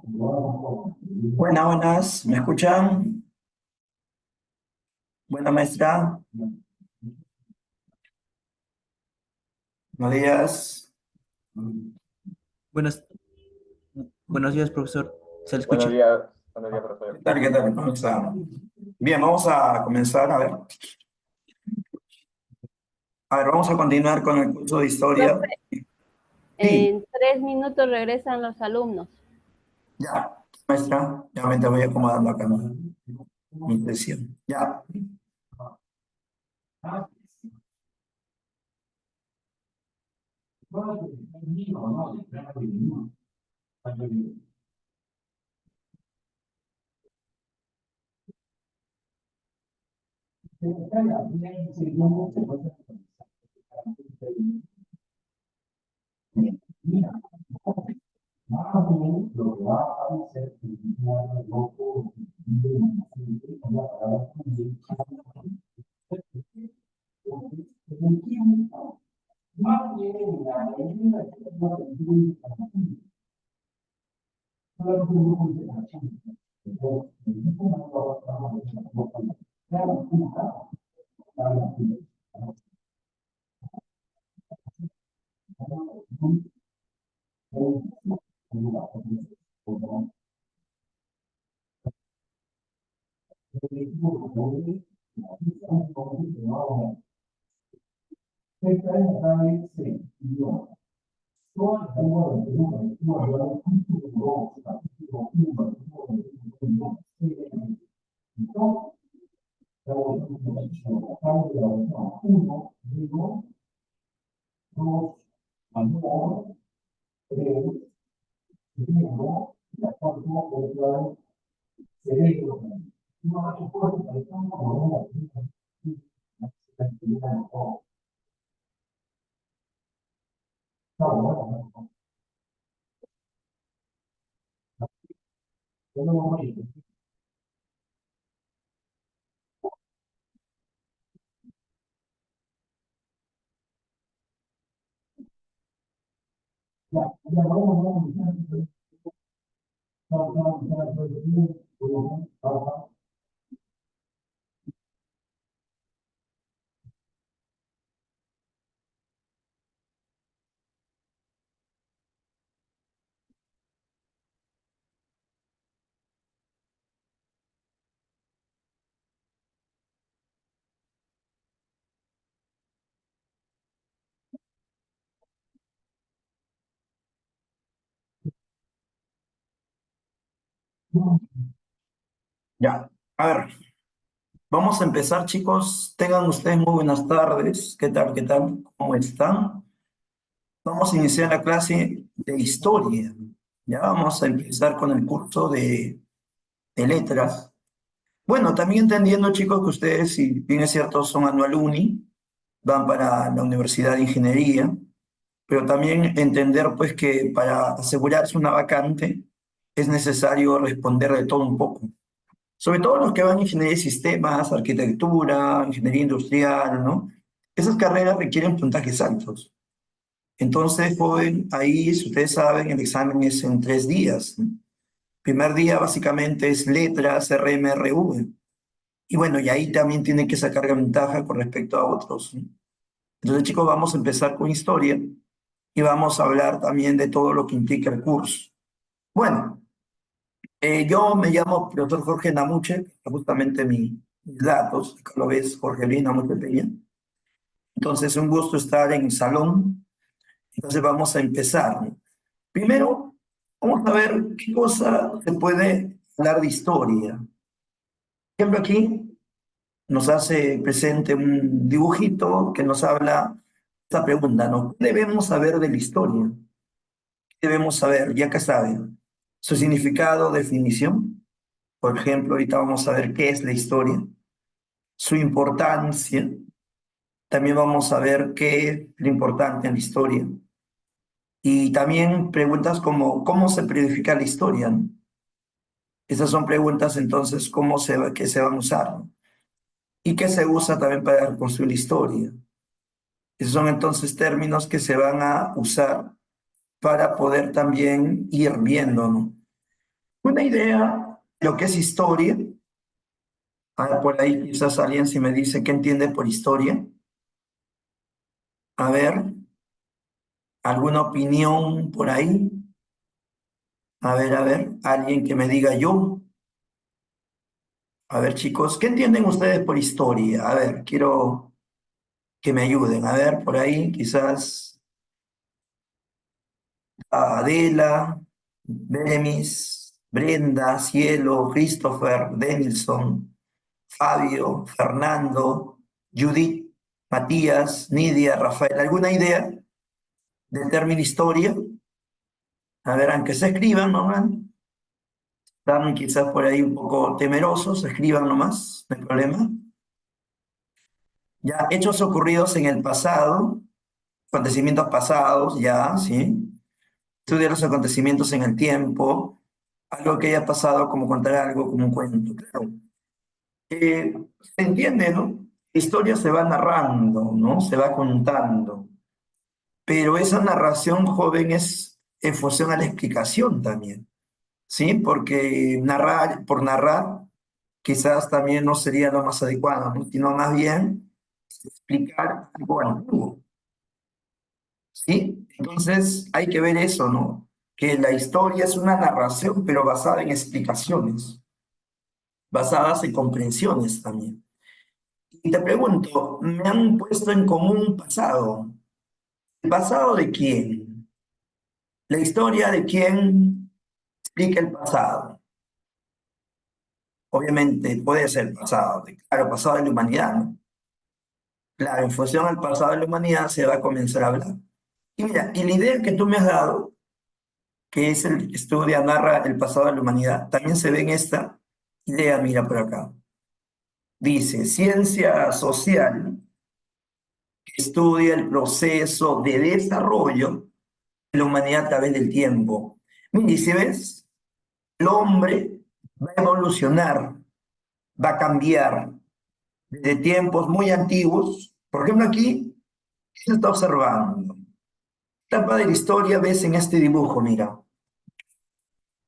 Buenas, buenas, ¿me escuchan? Buena maestra, buenos días. Buenos, buenos días, profesor. ¿Se le Buenos escucha? días, ¿Qué profesor. tal, qué tal? ¿Cómo están? Bien, vamos a comenzar, a ver. A ver, vamos a continuar con el curso de historia. Profe, Sí, en 3 minutos regresan los alumnos. ya, maestra, ya me te voy acomodando acá mi sesión. Ya. Ya, a ver, vamos a empezar, chicos. Tengan ustedes muy buenas tardes. ¿Qué tal, qué tal? ¿Cómo están? Vamos a iniciar la clase de historia. Ya vamos a empezar con el curso de letras. Bueno, también entendiendo, chicos, que ustedes, si bien es cierto, son anual uni, van para la Universidad de Ingeniería, pero también entender, pues, que para asegurarse una vacante es necesario responder de todo un poco. Sobre todo los que van a ingeniería de sistemas, arquitectura, ingeniería industrial, ¿no? Esas carreras requieren puntajes altos. Entonces, joven, ahí, si ustedes saben, el examen es en 3 días, ¿no? Primer día básicamente es letras, RMRV. Y bueno, y ahí también tiene que sacar ventaja con respecto a otros, ¿no? Entonces, chicos, vamos a empezar con historia y vamos a hablar también de todo lo que implica el curso. Bueno, yo me llamo profesor Jorge Namuche, justamente mis datos, acá lo ves, Jorge Luis Namuche Peña. Entonces, un gusto estar en el salón. Entonces, vamos a empezar, ¿no? Primero, vamos a ver qué cosa se puede hablar de historia. Por ejemplo, aquí nos hace presente un dibujito que nos habla esta pregunta, ¿no? ¿Qué debemos saber de la historia? ¿Qué debemos saber? Ya que saben, su significado, definición. Por ejemplo, ahorita vamos a ver qué es la historia, su importancia. También vamos a ver qué es lo importante en la historia. Y también preguntas como, ¿cómo se planifica la historia, no? Esas son preguntas entonces, ¿qué se van a usar, no? Y qué se usa también para reconstruir la historia. Esos son entonces términos que se van a usar para poder también ir viendo, ¿no? Una idea de lo que es historia. A ver, por ahí quizás alguien si me dice qué entiende por historia. A ver, ¿alguna opinión por ahí? A ver, alguien que me diga yo. A ver, chicos, ¿qué entienden ustedes por historia? A ver, quiero que me ayuden. A ver, por ahí quizás Adela, Beremis, Brenda, Cielo, Christopher, Denilson, Fabio, Fernando, Judith, Matías, Nidia, Rafael. ¿Alguna idea del término historia? A ver, aunque se escriban nomás. Están quizás por ahí un poco temerosos, escriban nomás, no hay problema. Ya, hechos ocurridos en el pasado, acontecimientos pasados, ya, ¿sí? Estudiar los acontecimientos en el tiempo, algo que haya pasado, como contar algo, como un cuento, claro. Se entiende, ¿no? La historia se va narrando, ¿no? Se va contando, pero esa narración joven es en función a la explicación también, ¿sí? Porque narrar por narrar quizás también no sería lo más adecuado, ¿no? Sino más bien explicar algo antiguo, ¿sí? Entonces hay que ver eso, ¿no? Que la historia es una narración, pero basada en explicaciones, basadas en comprensiones también. Y te pregunto, me han puesto en común pasado. ¿El pasado de quién? La historia de quién explica el pasado. Obviamente puede ser pasado, claro, pasado de la humanidad, ¿no? Claro, en función al pasado de la humanidad se va a comenzar a hablar. Y mira, y la idea que tú me has dado, que es el que estudia, narra el pasado de la humanidad, también se ve en esta idea, mira por acá. Dice, ciencia social que estudia el proceso de desarrollo de la humanidad a través del tiempo. Mira, y si ves, el hombre va a evolucionar, va a cambiar desde tiempos muy antiguos. Por ejemplo, aquí se está observando. Etapa de la historia ves en este dibujo, mira.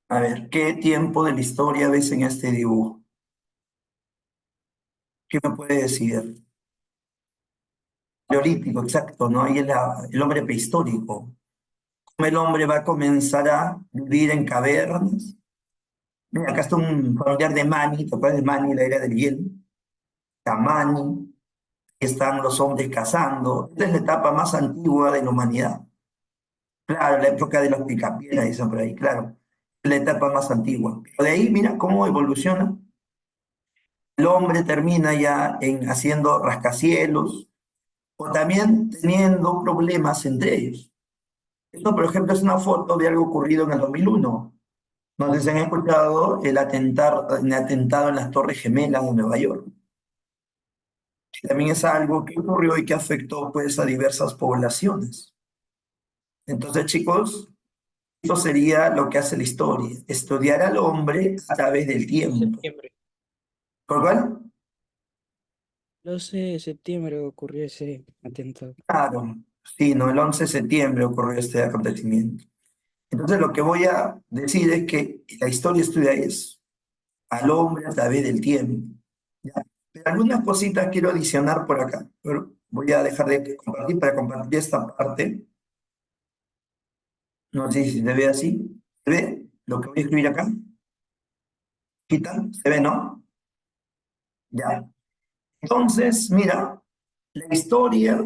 A ver, ¿qué tiempo de la historia ves en este dibujo? ¿Qué me puede decir? Neolítico, exacto, ¿no? Ahí es el hombre prehistórico. ¿Cómo el hombre va a comenzar a vivir en cavernas? Mira, acá está un familiar de Mani, ¿te acuerdas de Mani, la era del hielo? Está Mani, están los hombres cazando. Esta es la etapa más antigua de la humanidad. Claro, la época de los picapiedras, dicen por ahí, claro. La etapa más antigua. Pero de ahí, mira cómo evoluciona. El hombre termina ya haciendo rascacielos o también teniendo problemas entre ellos. Esto, por ejemplo, es una foto de algo ocurrido en el 2001. No sé si han escuchado el atentado en las Torres Gemelas de Nueva York. También es algo que ocurrió y que afectó pues a diversas poblaciones. Entonces, chicos, esto sería lo que hace la historia, estudiar al hombre a través del tiempo. Septiembre. ¿Por cuál? 12 de septiembre ocurrió ese atentado. Claro, sí, no, el 11 de septiembre ocurrió este acontecimiento. Entonces, lo que voy a decir es que la historia estudia eso, al hombre a través del tiempo. ¿Ya? Pero algunas cositas quiero adicionar por acá. Pero voy a dejar de compartir para compartir esta parte. No sé si se ve así. ¿Se ve lo que voy a escribir acá? ¿Quita? ¿Se ve, no? Ya. Entonces, mira, la historia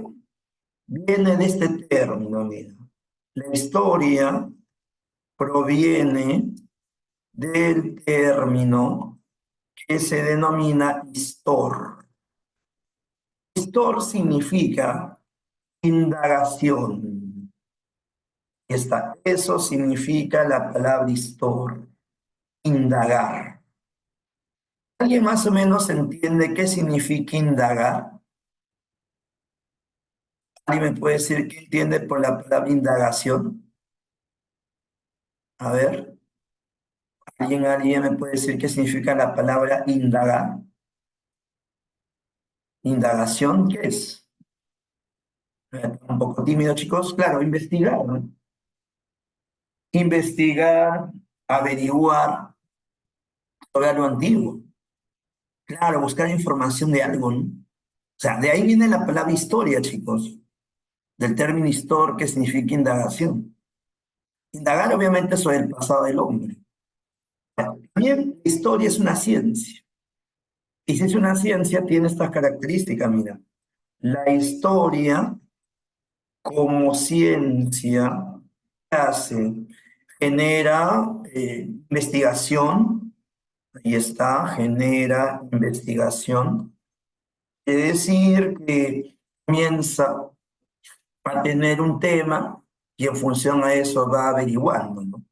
viene de este término, mira. La historia proviene del término que se denomina histor. Histor significa indagación. Eso significa la palabra histor, indagar. ¿Alguien más o menos entiende qué significa indagar? ¿Alguien me puede decir qué entiende por la palabra indagación? A ver, ¿alguien me puede decir qué significa la palabra indagar? ¿Indagación qué es? Un poco tímido, chicos. Claro, investigar, ¿no? Investigar, averiguar, sobre algo antiguo. Claro, buscar información de algo, ¿no? O sea, de ahí viene la palabra historia, chicos, del término histor, que significa indagación. Indagar, obviamente, sobre el pasado del hombre. También la historia es una ciencia. Y si es una ciencia, tiene estas características, mira. La historia como ciencia hace, genera investigación, ahí está, genera investigación. Es decir, que comienza a tener un tema y en función a eso va averiguando, ¿no?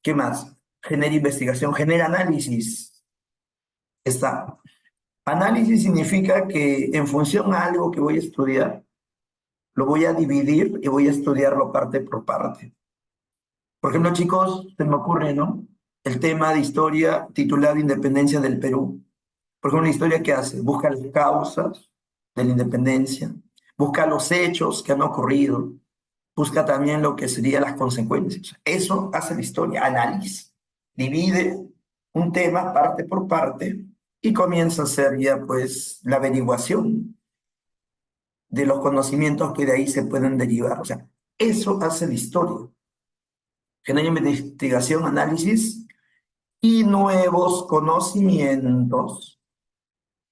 ¿Qué más? Genera investigación, genera análisis. Está. Análisis significa que en función a algo que voy a estudiar, lo voy a dividir y voy a estudiarlo parte por parte. Por ejemplo, chicos, se me ocurre, ¿no? El tema de historia titulado Independencia del Perú. Por ejemplo, una historia que hace, busca las causas de la independencia, busca los hechos que han ocurrido, busca también lo que serían las consecuencias. Eso hace la historia, analiza, divide un tema parte por parte y comienza a hacer ya pues la averiguación de los conocimientos que de ahí se pueden derivar. O sea, eso hace la historia. Genera investigación, análisis y nuevos conocimientos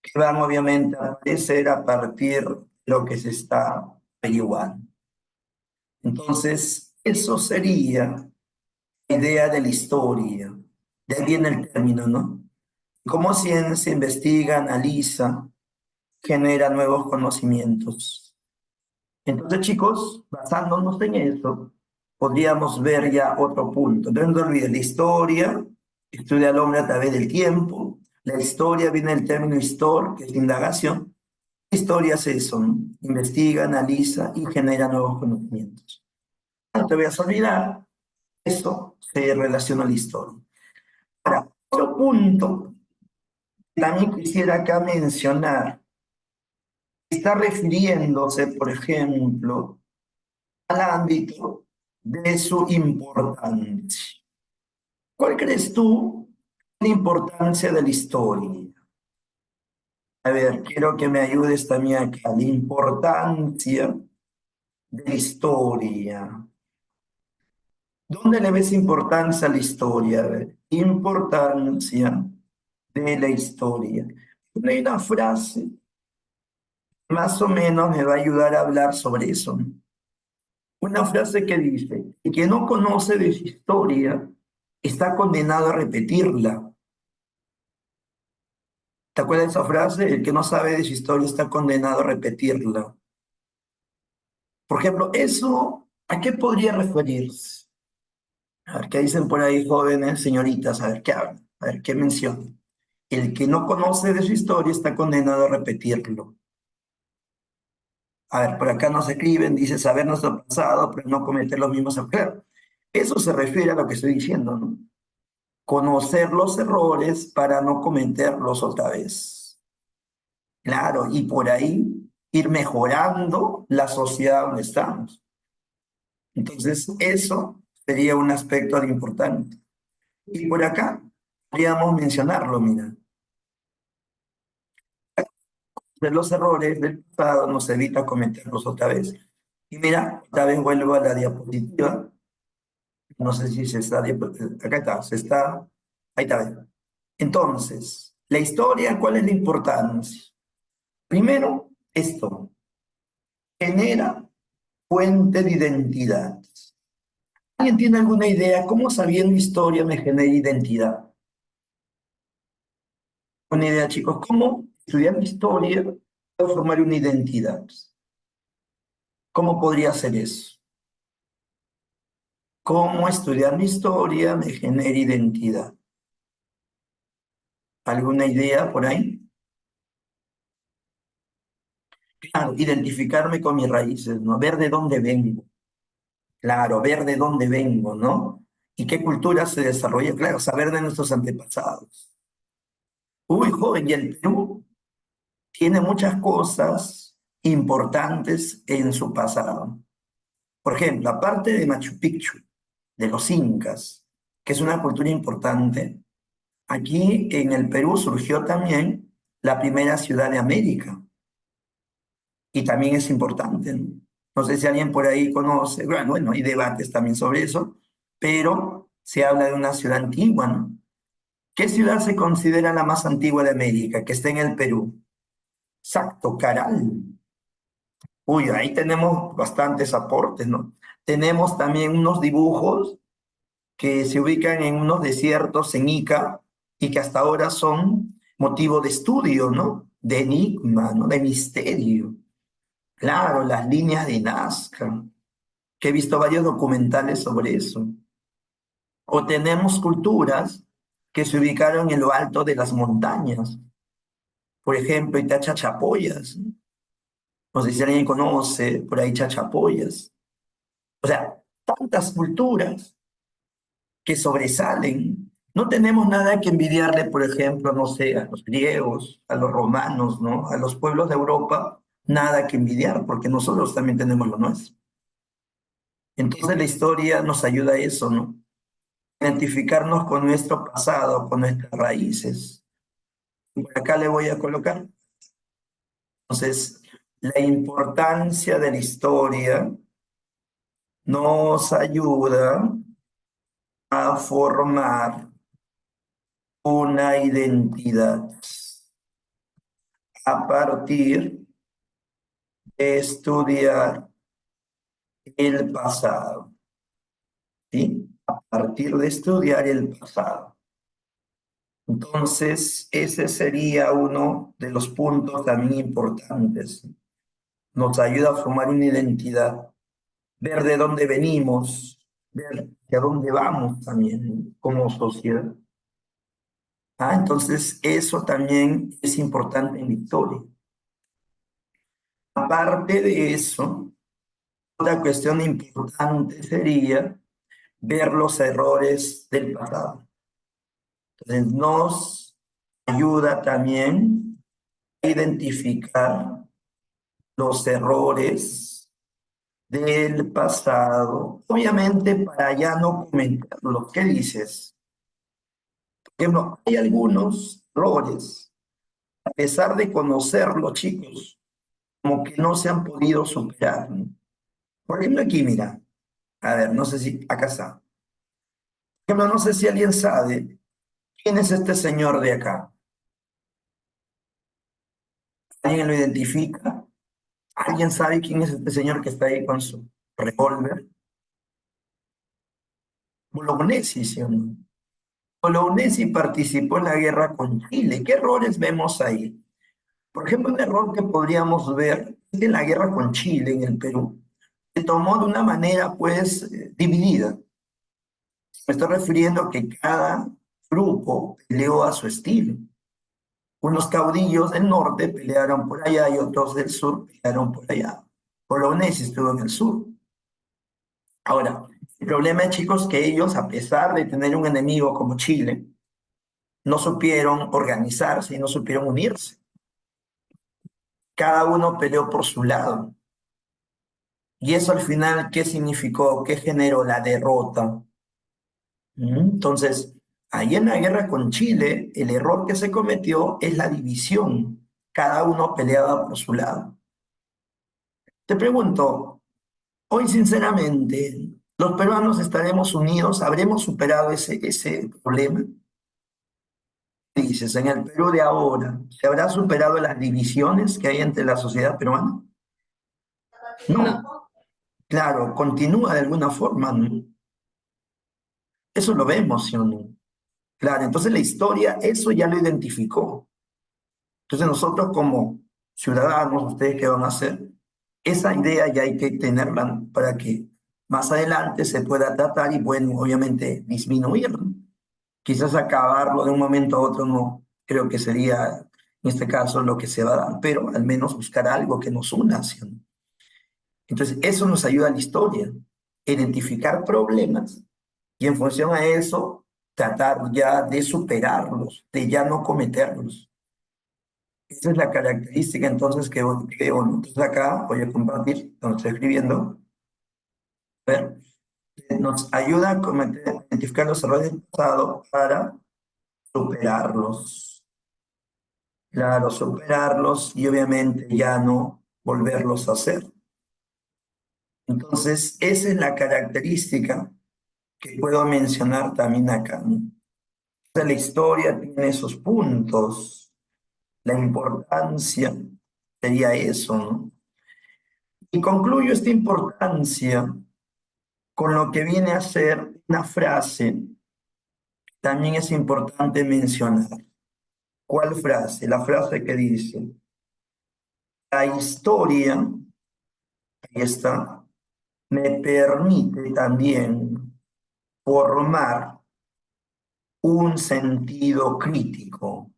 que van obviamente a aparecer a partir de lo que se está averiguando. Entonces, eso sería la idea de la historia. De ahí viene el término, ¿no? Como ciencia investiga, analiza, genera nuevos conocimientos. Entonces, chicos, basándonos en eso, podríamos ver ya otro punto. Entonces, no olvides, la historia estudia al hombre a través del tiempo. La historia viene del término histor, que es indagación. La historia es eso, ¿no? Investiga, analiza y genera nuevos conocimientos. No te vayas a olvidar, eso se relaciona a la historia. Ahora, otro punto que también quisiera acá mencionar, está refiriéndose, por ejemplo, al ámbito de su importancia. ¿Cuál crees tú la importancia de la historia? A ver, quiero que me ayudes también acá. La importancia de la historia. ¿Dónde le ves importancia a la historia? A ver, importancia de la historia. Hay una frase, más o menos me va a ayudar a hablar sobre eso. Una frase que dice, el que no conoce de su historia está condenado a repetirla. ¿Te acuerdas de esa frase? El que no sabe de su historia está condenado a repetirla. Por ejemplo, ¿eso a qué podría referirse? A ver, ¿qué dicen por ahí jóvenes, señoritas? A ver, ¿qué hablan? A ver, ¿qué mencionan? El que no conoce de su historia está condenado a repetirlo. A ver, por acá nos escriben, dice saber nuestro pasado, pero no cometer los mismos errores. Claro, eso se refiere a lo que estoy diciendo, ¿no? Conocer los errores para no cometerlos otra vez. Claro, y por ahí ir mejorando la sociedad donde estamos. Entonces, eso sería un aspecto importante. Y por acá podríamos mencionarlo, mira. De los errores del pasado nos evita cometerlos otra vez. Y mira, otra vez vuelvo a la diapositiva. No sé si se está, acá está, se está, ahí está. Entonces, la historia, ¿cuál es la importancia? Primero, esto genera fuente de identidad. ¿Alguien tiene alguna idea cómo sabiendo historia me genera identidad? Una idea, chicos, ¿cómo estudiando historia puedo formar una identidad? ¿Cómo podría ser eso? ¿Cómo estudiando historia me genera identidad? ¿Alguna idea por ahí? Claro, identificarme con mis raíces, ¿no? Ver de dónde vengo. Claro, ver de dónde vengo, ¿no? Y qué cultura se desarrolla, claro, saber de nuestros antepasados. Uy, joven, y el Perú tiene muchas cosas importantes en su pasado. Por ejemplo, aparte de Machu Picchu, de los incas, que es una cultura importante, Aquí en el Perú surgió también la primera ciudad de América y también es importante, ¿no? No sé si alguien por ahí conoce, bueno, hay debates también sobre eso, pero se habla de una ciudad antigua, ¿no? ¿Qué ciudad se considera la más antigua de América, que está en el Perú? Exacto, Caral. Uy, ahí tenemos bastantes aportes, ¿no? Tenemos también unos dibujos que se ubican en unos desiertos en Ica y que hasta ahora son motivo de estudio, ¿no? De enigma, ¿no? De misterio. Claro, las líneas de Nazca, que he visto varios documentales sobre eso. O tenemos culturas que se ubicaron en lo alto de las montañas. Por ejemplo, está Chachapoyas, ¿no? No sé si alguien conoce por ahí Chachapoyas. O sea, tantas culturas que sobresalen. No tenemos nada que envidiarle, por ejemplo, no sé, a los griegos, a los romanos, ¿no? A los pueblos de Europa, nada que envidiar, porque nosotros también tenemos lo nuestro. Entonces la historia nos ayuda a eso, ¿no? Identificarnos con nuestro pasado, con nuestras raíces. Y por acá le voy a colocar. Entonces, la importancia de la historia nos ayuda a formar una identidad a partir de estudiar el pasado, ¿sí? A partir de estudiar el pasado. Entonces, ese sería uno de los puntos también importantes. Nos ayuda a formar una identidad, ver de dónde venimos, ver hacia dónde vamos también como sociedad. Entonces, eso también es importante en la historia. Aparte de eso, otra cuestión importante sería ver los errores del pasado. Entonces, nos ayuda también a identificar los errores del pasado, obviamente para ya no cometerlos. ¿Qué dices? Por ejemplo, hay algunos errores, a pesar de conocerlos, chicos, como que no se han podido superar, ¿no? Por ejemplo, aquí, mira, a ver, no sé si acá está. Por ejemplo, no sé si alguien sabe quién es este señor de acá. ¿Alguien lo identifica? ¿Alguien sabe quién es este señor que está ahí con su revólver? Bolognesi, ¿sí o no? Bolognesi participó en la guerra con Chile. ¿Qué errores vemos ahí? Por ejemplo, un error que podríamos ver es que en la guerra con Chile, en el Perú, se tomó de una manera, pues, dividida. Me estoy refiriendo a que cada grupo peleó a su estilo. Unos caudillos del norte pelearon por allá y otros del sur pelearon por allá. Bolognesi estuvo en el sur. Ahora, el problema, chicos, que ellos, a pesar de tener un enemigo como Chile, no supieron organizarse y no supieron unirse. Cada uno peleó por su lado. Y eso al final, ¿qué significó? ¿Qué generó? La derrota. Entonces, ahí en la guerra con Chile, el error que se cometió es la división. Cada uno peleaba por su lado. Te pregunto, hoy sinceramente, ¿los peruanos estaremos unidos? ¿Habremos superado ese problema? Dices, en el Perú de ahora, ¿se habrá superado las divisiones que hay entre la sociedad peruana? No, claro, continúa de alguna forma, ¿no? Eso lo vemos, ¿sí o no? Claro, entonces la historia, eso ya lo identificó. Entonces nosotros como ciudadanos, ¿ustedes qué van a hacer? Esa idea ya hay que tenerla para que más adelante se pueda tratar y, bueno, obviamente disminuirlo. Quizás acabarlo de un momento a otro no creo que sería, en este caso, lo que se va a dar, pero al menos buscar algo que nos una, ¿sí o no? Entonces, eso nos ayuda a la historia, identificar problemas y en función a eso, tratar ya de superarlos, de ya no cometerlos. Esa es la característica entonces que bueno, entonces acá voy a compartir, donde estoy escribiendo, a ver, nos ayuda a identificar los errores del pasado para superarlos. Claro, superarlos y obviamente ya no volverlos a hacer. Entonces, esa es la característica que puedo mencionar también acá, ¿no? O sea, la historia tiene esos puntos, la importancia sería eso, ¿no? Y concluyo esta importancia con lo que viene a ser una frase que también es importante mencionar. ¿Cuál frase? La frase que dice, la historia, ahí está, me permite también formar un sentido crítico.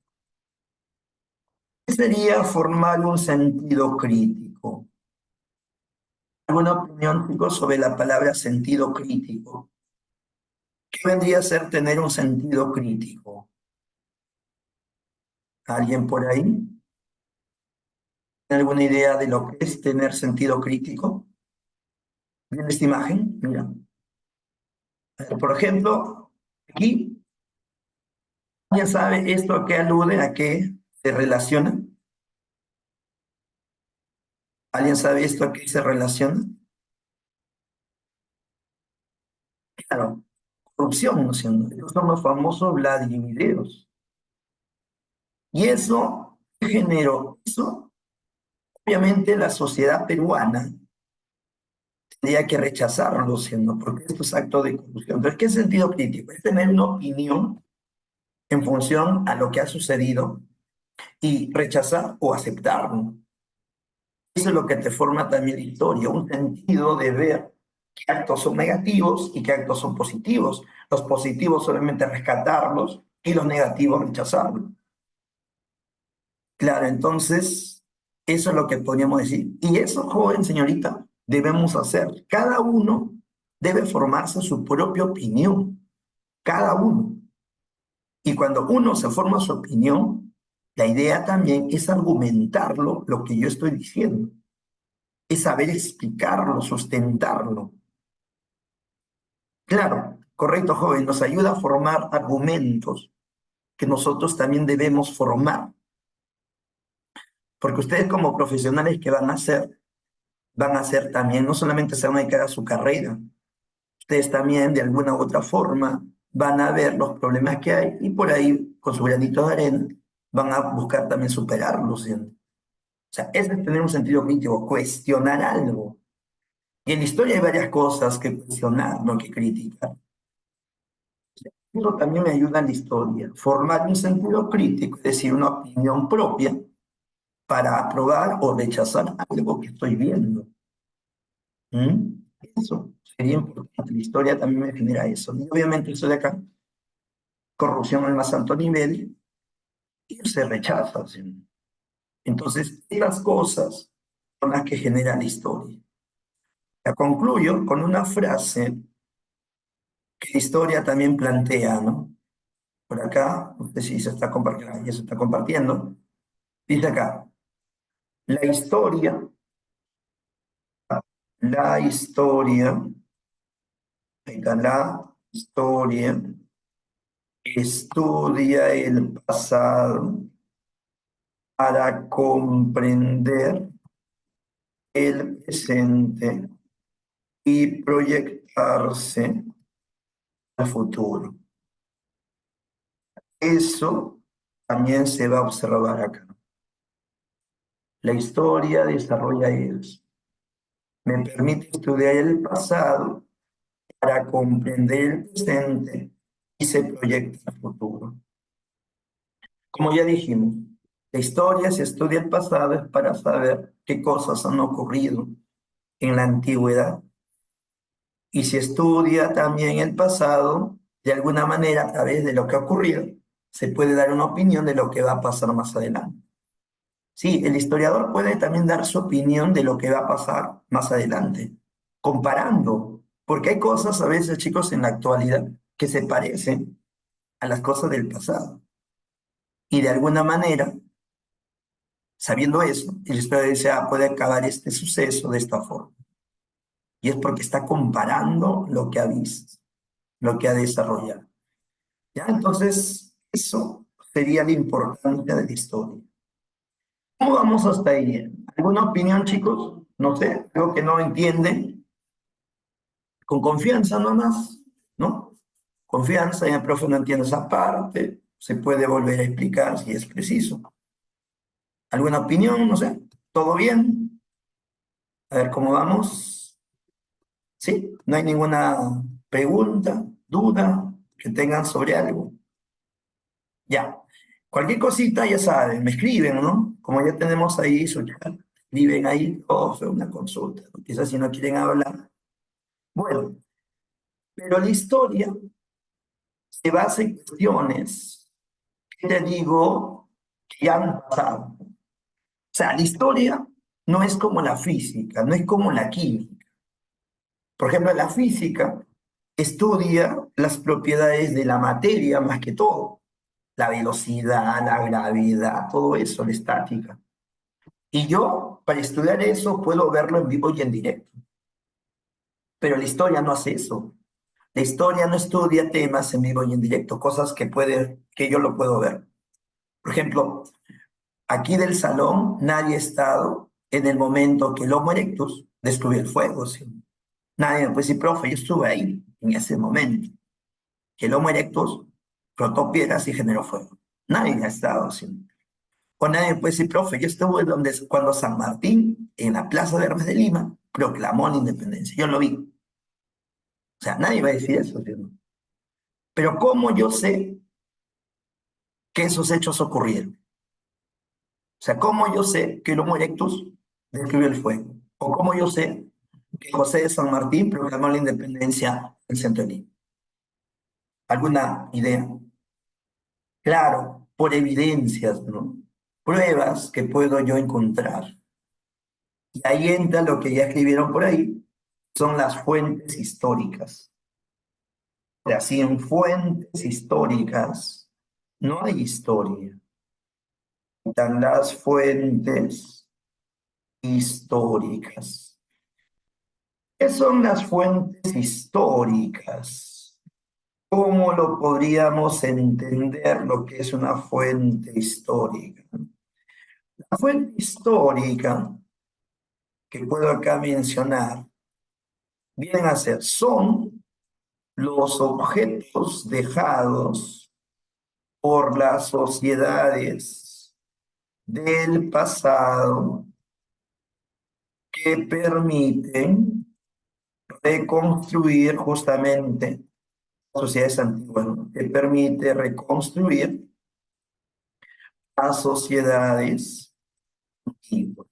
¿Qué sería formar un sentido crítico? ¿Alguna opinión, chicos, sobre la palabra sentido crítico? ¿Qué vendría a ser tener un sentido crítico? ¿Alguien por ahí? ¿Tiene alguna idea de lo que es tener sentido crítico? ¿Ven esta imagen? Mira. Por ejemplo, aquí, ¿ya sabe esto a qué alude, a qué se relaciona? ¿Alguien sabe esto a qué se relaciona? Claro, corrupción, ¿no es cierto? Estos son los famosos Vladimireos. Y eso generó, eso obviamente la sociedad peruana tendría que rechazarlo, siendo, porque esto es acto de corrupción. Entonces, ¿qué sentido crítico? Es tener una opinión en función a lo que ha sucedido y rechazar o aceptarlo. Eso es lo que te forma también la historia, un sentido de ver qué actos son negativos y qué actos son positivos. Los positivos solamente rescatarlos y los negativos rechazarlos. Claro, entonces, eso es lo que podríamos decir. Y eso, joven señorita, debemos hacer. Cada uno debe formarse su propia opinión. Cada uno. Y cuando uno se forma su opinión, la idea también es argumentarlo, lo que yo estoy diciendo. Es saber explicarlo, sustentarlo. Claro, correcto, joven, nos ayuda a formar argumentos que nosotros también debemos formar. Porque ustedes como profesionales que van a hacer también, no solamente se van a dedicar a su carrera, ustedes también de alguna u otra forma van a ver los problemas que hay y por ahí, con su granito de arena, van a buscar también superarlos. ¿Sí? O sea, eso es tener un sentido crítico, cuestionar algo. Y en la historia hay varias cosas que cuestionar, no que criticar. Eso también me ayuda en la historia, formar un sentido crítico, es decir, una opinión propia para aprobar o rechazar algo que estoy viendo. ¿Mm? Eso sería importante. La historia también me genera eso. Y obviamente eso de acá, corrupción al más alto nivel, y se rechaza. ¿Sí? Entonces, estas cosas son las que generan la historia. La concluyo con una frase que la historia también plantea, ¿no? Por acá, no sé si se está compartiendo, ya se está compartiendo. Dice acá, la historia, la historia, ahí está, la historia estudia el pasado para comprender el presente y proyectarse al futuro. Eso también se va a observar acá. La historia desarrolla eso. Me permite estudiar el pasado para comprender el presente y se proyecta al futuro. Como ya dijimos, la historia, si estudia el pasado, es para saber qué cosas han ocurrido en la antigüedad. Y si estudia también el pasado, de alguna manera, a través de lo que ha ocurrido, se puede dar una opinión de lo que va a pasar más adelante. Sí, el historiador puede también dar su opinión de lo que va a pasar más adelante, comparando, porque hay cosas a veces, chicos, en la actualidad que se parecen a las cosas del pasado. Y de alguna manera, sabiendo eso, el historiador dice, puede acabar este suceso de esta forma. Y es porque está comparando lo que ha visto, lo que ha desarrollado. ¿Ya? Entonces, Eso sería la importancia de la historia. ¿Cómo vamos hasta ahí? ¿Alguna opinión, chicos? No sé, algo que no entienden. Con confianza nomás, ¿no? Confianza, y el profe no entiende esa parte, se puede volver a explicar si es preciso. ¿Alguna opinión? No sé. ¿Todo bien? A ver cómo vamos. ¿Sí? ¿No hay ninguna pregunta, duda que tengan sobre algo? Ya. Cualquier cosita, ya saben, me escriben, ¿no? Como ya tenemos ahí su chat, escriben ahí, o fue una consulta, ¿no? Quizás si no quieren hablar. Bueno, pero la historia se basa en cuestiones que te digo que ya han pasado. O sea, la historia no es como la física, no es como la química. Por ejemplo, la física estudia las propiedades de la materia más que todo, la velocidad, la gravedad, todo eso, la estática. Y yo, para estudiar eso, puedo verlo en vivo y en directo. Pero la historia no hace eso. La historia no estudia temas en vivo y en directo, cosas que yo lo puedo ver. Por ejemplo, aquí del salón nadie ha estado en el momento que el Homo erectus descubrió el fuego. ¿Sí? Nadie me puede decir, profe, yo estuve ahí, en ese momento, que el Homo erectus frotó piedras y generó fuego. Nadie ha estado. ¿Sí? O nadie me puede decir, profe, yo estuve cuando San Martín, en la Plaza de Armas de Lima, proclamó la independencia. Yo lo vi. O sea, nadie va a decir eso. ¿Sí? Pero ¿cómo yo sé que esos hechos ocurrieron? O sea, ¿cómo yo sé que el Homo erectus describió el fuego? ¿O cómo yo sé que José de San Martín proclamó la independencia en Centro de Lima? ¿Alguna idea? Claro, por evidencias, ¿no? Pruebas que puedo yo encontrar. Y ahí entra lo que ya escribieron por ahí, son las fuentes históricas. O sea, sin fuentes históricas no hay historia. Están las fuentes históricas. ¿Qué son las fuentes históricas? ¿Cómo lo podríamos entender lo que es una fuente histórica? La fuente histórica que puedo acá mencionar vienen a ser, son los objetos dejados por las sociedades del pasado que permiten reconstruir justamente sociedades antiguas, ¿no? Que permite reconstruir a sociedades antiguas.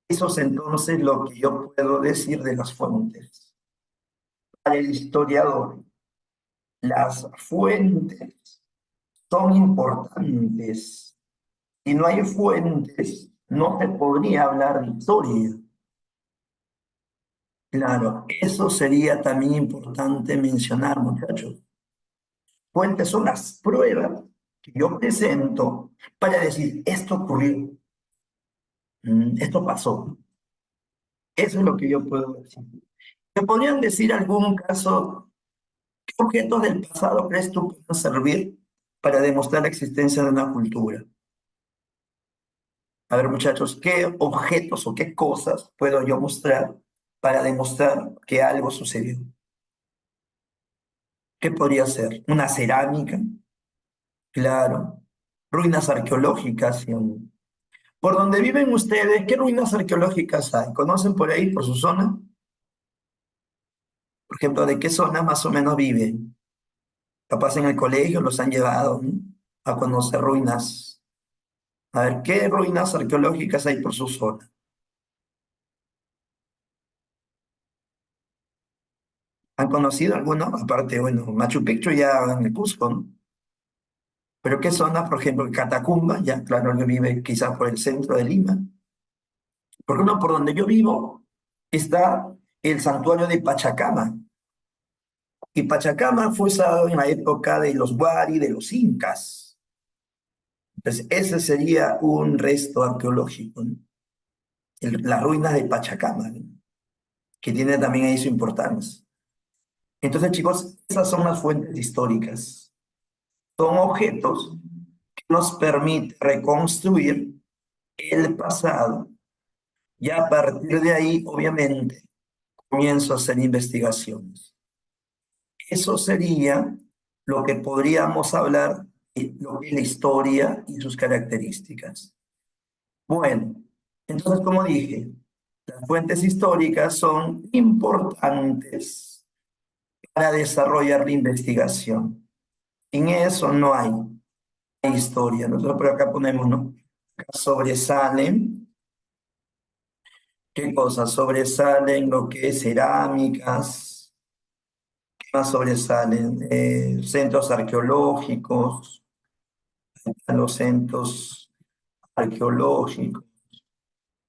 Eso es entonces lo que yo puedo decir de las fuentes. Para el historiador, las fuentes son importantes. Si no hay fuentes, no se podría hablar de historia. Claro, eso sería también importante mencionar, muchachos. Fuentes son las pruebas que yo presento para decir, esto ocurrió, esto pasó. Eso es lo que yo puedo decir. ¿Me podrían decir algún caso, qué objetos del pasado crees tú pueden servir para demostrar la existencia de una cultura? A ver, muchachos, ¿qué objetos o qué cosas puedo yo mostrar para demostrar que algo sucedió? ¿Qué podría ser? ¿Una cerámica? Claro. Ruinas arqueológicas. ¿Sí? Por donde viven ustedes, ¿qué ruinas arqueológicas hay? ¿Conocen por ahí, por su zona? Por ejemplo, ¿de qué zona más o menos viven? Capaz en el colegio los han llevado, ¿no? A conocer ruinas. A ver, ¿qué ruinas arqueológicas hay por su zona? ¿Han conocido alguno? Aparte, bueno, Machu Picchu ya en el Cusco, ¿no? Pero ¿qué zona, por ejemplo, Catacumba? Ya, claro, que vive quizás por el centro de Lima. Por ejemplo, por donde yo vivo está el santuario de Pachacama. Y Pachacama fue usado en la época de los Wari, de los Incas. Entonces, ese sería un resto arqueológico, ¿no? Las ruinas de Pachacama, ¿no? Que tiene también ahí su importancia. Entonces, chicos, esas son las fuentes históricas. son objetos que nos permiten reconstruir el pasado y a partir de ahí, obviamente, comienzo a hacer investigaciones. Eso sería lo que podríamos hablar de lo que es la historia y sus características. Bueno, entonces, como dije, las fuentes históricas son importantes para desarrollar la investigación. Sin eso no hay historia. Nosotros por acá ponemos, ¿no? Acá sobresalen, ¿qué cosas? Sobresalen lo que es cerámicas, ¿qué más sobresalen? Centros arqueológicos, los centros arqueológicos,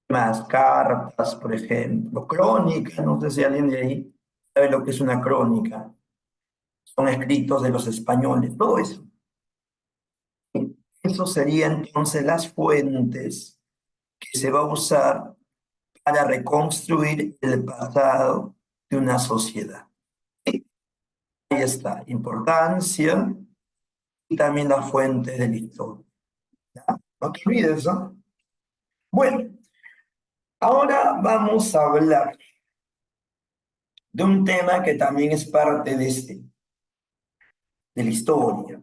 más cartas, por ejemplo, crónicas, no sé si alguien de ahí sabe lo que es una crónica, son escritos de los españoles, todo eso. Eso serían entonces las fuentes que se va a usar para reconstruir el pasado de una sociedad. Ahí está, importancia y también la fuente de la historia. ¿Ya? No te olvides, ¿no? Bueno, ahora vamos a hablar de un tema que también es parte de la historia.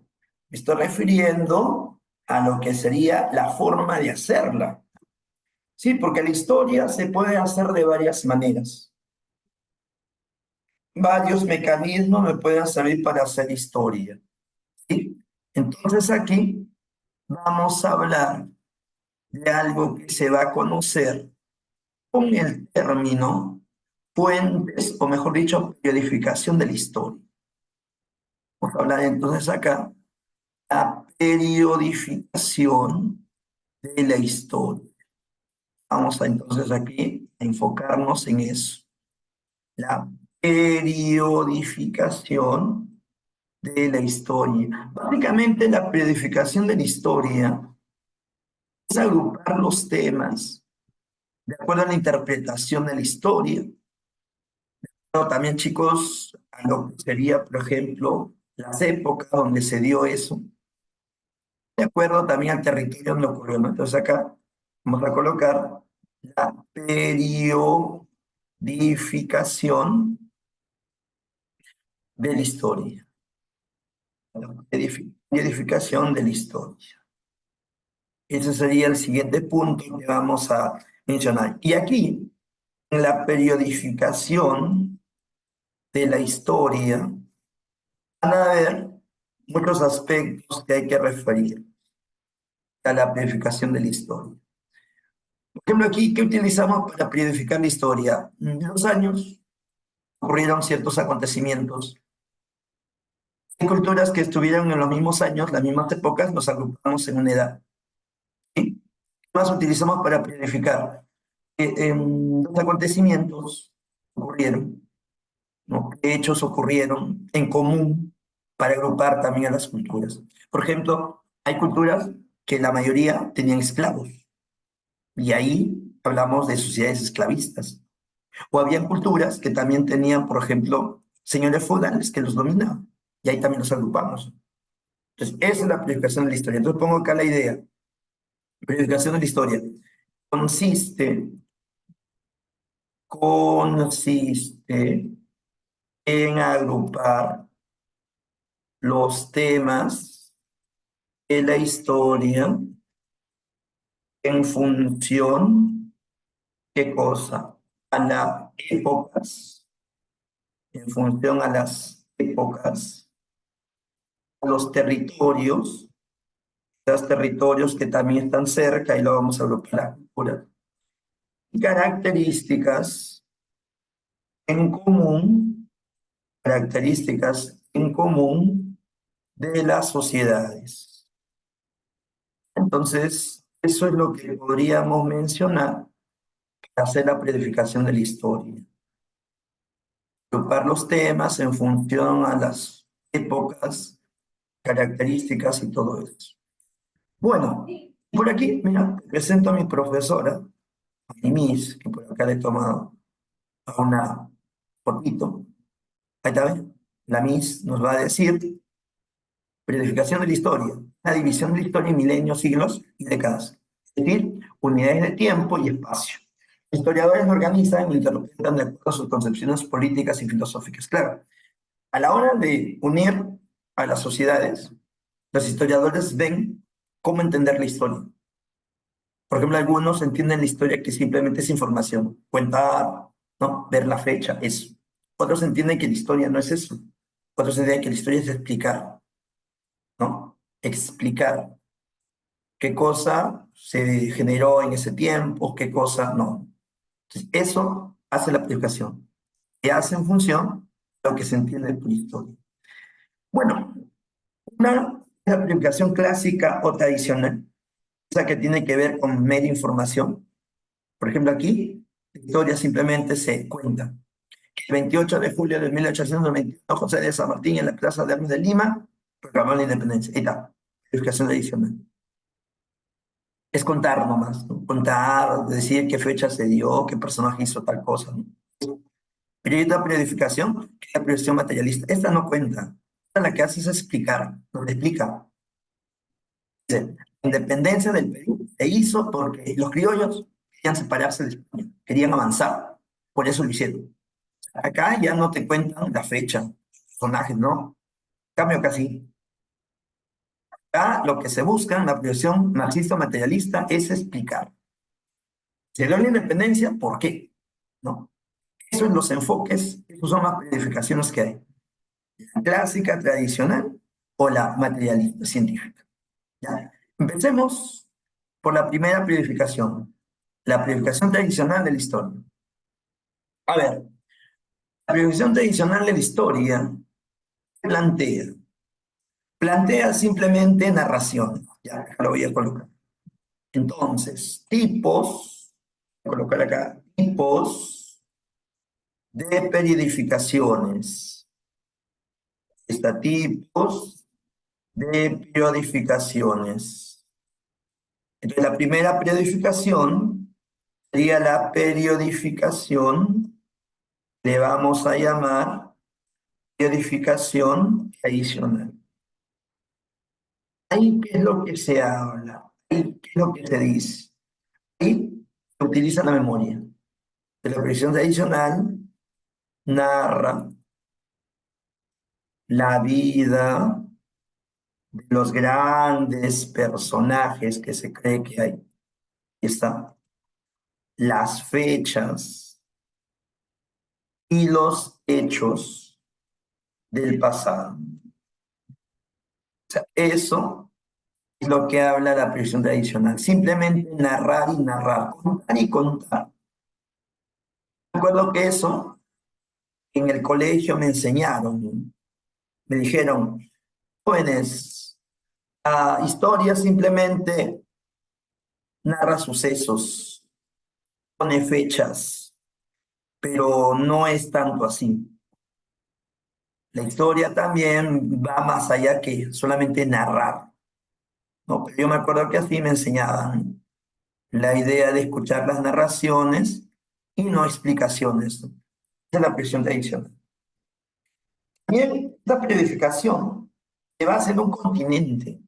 Me estoy refiriendo a lo que sería la forma de hacerla. Sí, porque la historia se puede hacer de varias maneras. Varios mecanismos me pueden servir para hacer historia. ¿Sí? Entonces aquí vamos a hablar de algo que se va a conocer con el término fuentes, o mejor dicho, periodificación de la historia. Vamos a hablar entonces acá la periodificación de la historia. Vamos a entonces aquí a enfocarnos en eso. La periodificación de la historia. Básicamente la periodificación de la historia es agrupar los temas de acuerdo a la interpretación de la historia. Pero también, chicos, a lo que sería, por ejemplo, las épocas donde se dio eso, de acuerdo también al territorio donde ocurrió, ¿no? Entonces acá vamos a colocar la periodificación de la historia. La periodificación de la historia. Ese sería el siguiente punto que vamos a mencionar. Y aquí, en la periodificación de la historia, van a haber muchos aspectos que hay que referir a la periodificación de la historia. Por ejemplo, aquí, ¿qué utilizamos para periodificar la historia? Los años, ocurrieron ciertos acontecimientos. Hay culturas que estuvieron en los mismos años, las mismas épocas, nos agrupamos en una edad. ¿Sí? ¿Qué más utilizamos para periodificar? Los acontecimientos ocurrieron, ¿no? ¿Qué hechos ocurrieron en común para agrupar también a las culturas? Por ejemplo, hay culturas que la mayoría tenían esclavos, y ahí hablamos de sociedades esclavistas. O habían culturas que también tenían, por ejemplo, señores feudales que los dominaban, y ahí también los agrupamos. Entonces, esa es la periodificación de la historia. Entonces pongo acá la idea. Periodificación de la historia consiste en agrupar los temas de la historia en función, ¿qué cosa? A las épocas, en función a las épocas, a los territorios que también están cerca, y lo vamos a agrupar a cultura. Características en común, características en común de las sociedades. Entonces, eso es lo que podríamos mencionar para hacer la periodificación de la historia. Agrupar los temas en función a las épocas, características y todo eso. Bueno, por aquí, mira, te presento a mi profesora, a mi Miss, que por acá le he tomado a una fotito. Ahí está, ¿ven? La Miss nos va a decir Periodificación de la historia, la división de la historia en milenios, siglos y décadas, es decir, unidades de tiempo y espacio. Los historiadores lo organizan y lo interpretan de acuerdo a sus concepciones políticas y filosóficas. Claro, a la hora de unir a las sociedades, los historiadores ven cómo entender la historia. Por ejemplo, algunos entienden la historia que simplemente es información, contar, ¿no? Ver la fecha, eso. Otros entienden que la historia no es eso. Otros entienden que la historia es explicar, ¿no? Explicar qué cosa se generó en ese tiempo, qué cosa no. Entonces, eso hace la aplicación. Se hace en función de lo que se entiende por historia. Bueno, una es la aplicación clásica o tradicional, esa que tiene que ver con mera información. Por ejemplo, aquí, la historia simplemente se cuenta. El 28 de julio de 1891, José de San Martín, en la Plaza de Armas de Lima, proclamó la independencia. Ahí está, verificación adicional. Es contar nomás, ¿no? Contar, decir qué fecha se dio, qué personaje hizo tal cosa, ¿no? Pero hay otra periodificación, que es la periodificación materialista. Esta no cuenta. Esta la que hace es explicar, no te explica. Dice, la independencia del Perú se hizo porque los criollos querían separarse de España, querían avanzar, por eso lo hicieron. Acá ya no te cuentan la fecha, personajes, ¿no? En cambio, casi. Acá lo que se busca en la periodización marxista-materialista es explicar. Se dio la independencia, ¿por qué? ¿No? Esos son los enfoques, esos son las periodificaciones que hay. La clásica, tradicional o la materialista, científica. ¿Ya? Empecemos por la primera periodificación, la periodificación tradicional de la historia. A ver, la periodificación tradicional de la historia plantea, plantea simplemente narración. Ya, lo voy a colocar. Entonces, tipos, voy a colocar acá, tipos de periodificaciones. Está tipos de periodificaciones. Entonces, la primera periodificación sería la periodificación, le vamos a llamar periodificación tradicional. Ahí, ¿qué es lo que se habla? Ahí, ¿qué es lo que se dice? Ahí se utiliza la memoria. De la periodificación tradicional narra la vida de los grandes personajes que se cree que hay. Aquí está. Las fechas y los hechos del pasado. O sea, eso es lo que habla la periodización tradicional. Simplemente narrar y narrar, contar y contar. Recuerdo que eso en el colegio me enseñaron, me dijeron, jóvenes, la historia simplemente narra sucesos, pone fechas, pero no es tanto así. La historia también va más allá que solamente narrar, ¿no? Pero yo me acuerdo que así me enseñaban la idea de escuchar las narraciones y no explicaciones. Esa es la presión tradicional. También esta periodificación se basa en un continente.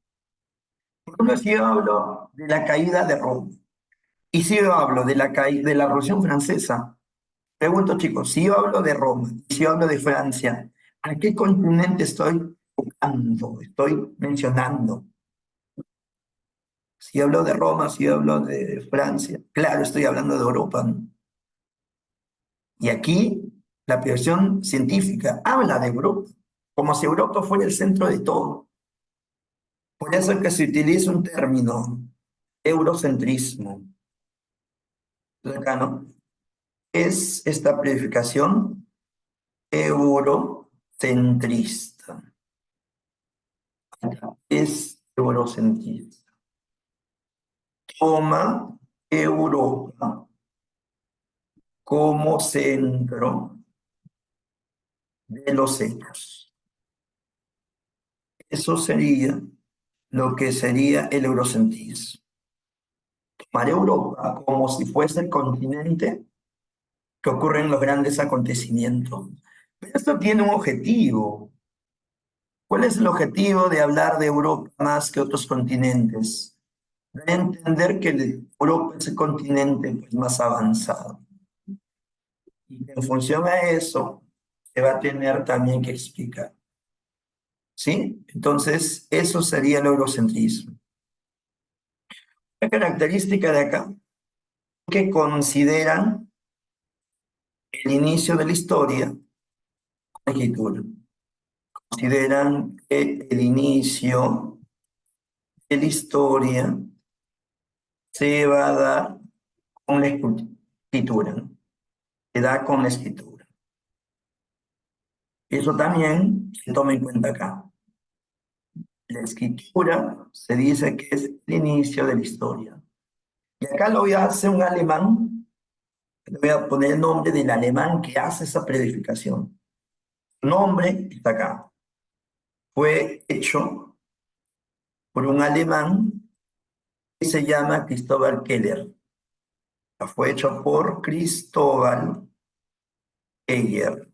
Por ejemplo, si yo hablo de la caída de Roma y si yo hablo de la caída de la Revolución Francesa, pregunto, chicos, si yo hablo de Roma y si yo hablo de Francia, ¿a qué continente estoy tocando, estoy mencionando? Si hablo de Roma, si hablo de Francia, claro, estoy hablando de Europa, ¿no? Y aquí la periodización científica habla de Europa, como si Europa fuera el centro de todo. Por eso es que se utiliza un término, eurocentrismo. Acá, ¿no? Es esta periodificación eurocentrista. Es eurocentrista. Toma Europa como centro de los hechos. Eso sería lo que sería el eurocentrismo. Tomar Europa como si fuese el continente que ocurren los grandes acontecimientos. Pero esto tiene un objetivo. ¿Cuál es el objetivo de hablar de Europa más que otros continentes? Dar a entender que Europa es el continente pues, más avanzado. Y en función a eso, se va a tener también que explicar. ¿Sí? Entonces, eso sería el eurocentrismo. La característica de acá, que consideran el inicio de la historia con la escritura. Consideran que el inicio de la historia se va a dar con la escritura, ¿no? Se da con la escritura. Eso también se toma en cuenta acá. La escritura se dice que es el inicio de la historia. Y acá lo voy a hacer un alemán, le voy a poner el nombre del alemán que hace esa predificación. Su nombre está acá. Fue hecho por un alemán que se llama Cristóbal Keller. Fue hecho por Cristóbal Keller.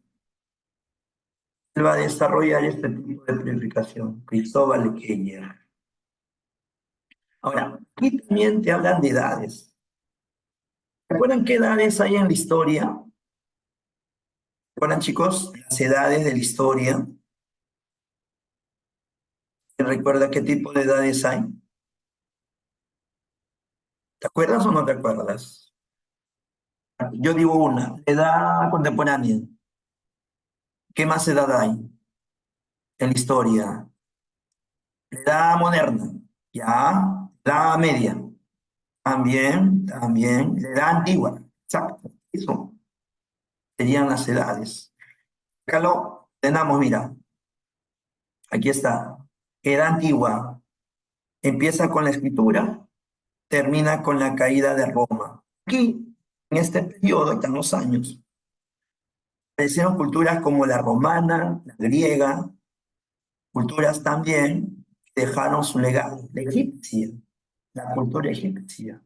Él va a desarrollar este tipo de predificación, Cristóbal Keller. Ahora, aquí también te hablan de edades. ¿Recuerdan qué edades hay en la historia? ¿Recuerdan, chicos, las edades de la historia? ¿Recuerda qué tipo de edades hay? ¿Te acuerdas o no te acuerdas? Yo digo una, edad contemporánea. ¿Qué más edad hay en la historia? La edad moderna, ya. La edad media, también. La edad antigua, exacto. Eso serían las edades. Acá lo tenemos, mira. Aquí está. Edad antigua. Empieza con la escritura, termina con la caída de Roma. Aquí, en este periodo, están los años, aparecieron culturas como la romana, la griega, culturas también que dejaron su legado, la egipcia, la cultura egipcia.